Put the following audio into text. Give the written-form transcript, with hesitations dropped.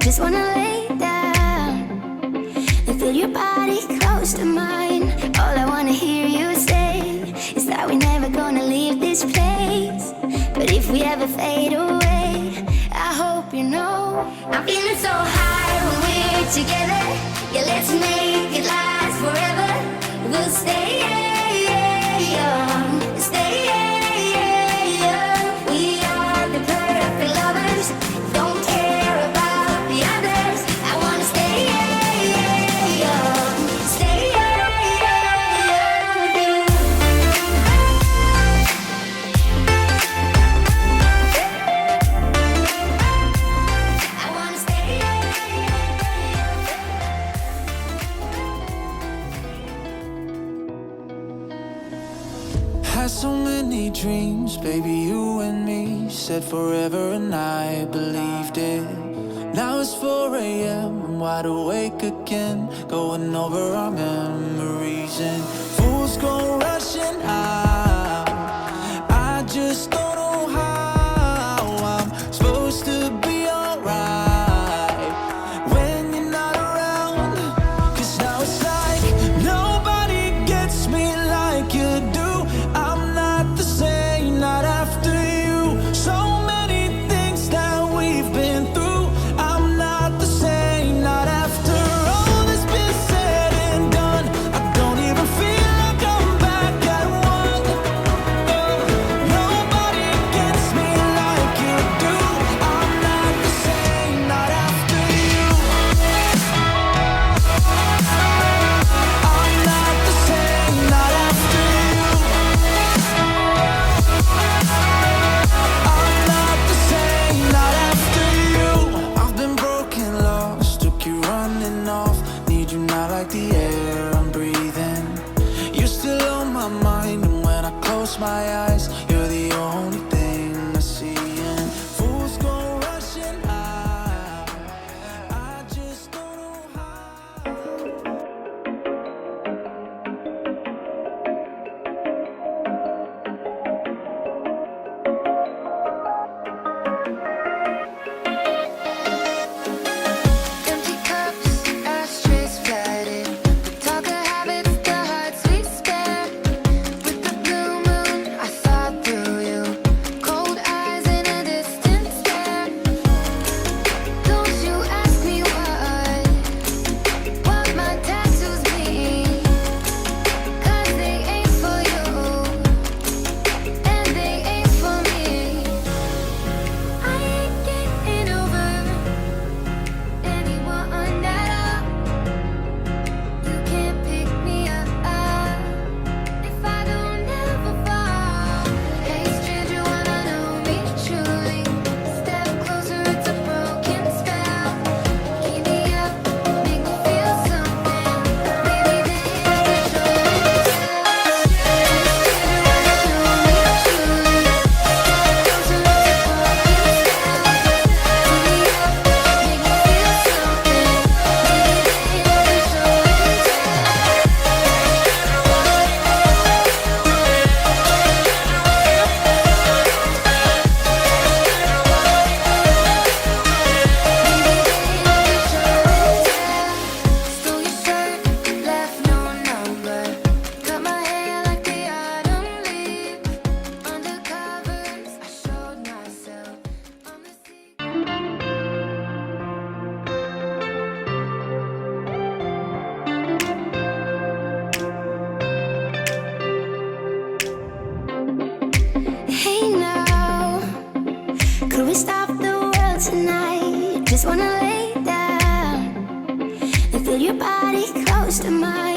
just wanna lay down and feel your body close to mine. All I wanna hear you say is that we're never gonna leave this place. But if we ever fade away, I hope you know I'm feeling so high when we're together. Yeah, let's make it last forever. We'll stay young, stay young. We are the perfect lovers. Don't care about the others. I wanna stay young, stay young with you. I wanna stay Had so many dreams, baby, you and me said forever and I believed it. Now it's 4 a.m. I'm wide awake again, going over our memories and fools go rushing out. I just don't know how I'm supposed to be alright when you're not around. 'Cause now it's like nobody gets me like you do. I'm not the same, not after you. So many things that we've been through. I'm not the same, not after all that's been said and done. I don't even feel like I'm back at one. Oh, nobody gets me like you do. I'm not the same, not after you. I'm not the same, not after you. I'm not the same, not after you. I've been broken, lost, took you running off. Need you now like the air I'm breathing. You're still on my mind, and when I close my eyes, you're the only thing I see. And fools go rushing out. I just don't know how. Empty cups, ashtrays flooded. The talker habits, the hearts we spare. With the blue moon, I saw through you. Cold eyes in a distant stare. Don't you ask me what my tattoos mean. 'Cause they ain't for you, and they ain't for me. I ain't getting over anyone at all. You can't pick me up if I don't ever fall. Hey stranger, wanna know me truly? Step closer, it's a broken spell. Keep me up, make me feel something. Maybe then I can show and tell. Stranger, wanna know me truly? Step closer, it's a broken spell. Keep me up, make me feel something. Maybe then I can show and tell. Stole your shirt, left no number. Cut my hair like the autumn leaves. Undercovers, I showed myself on the sea. Hey now, could we stop the world tonight? Just wanna lay down and feel your body close to mine.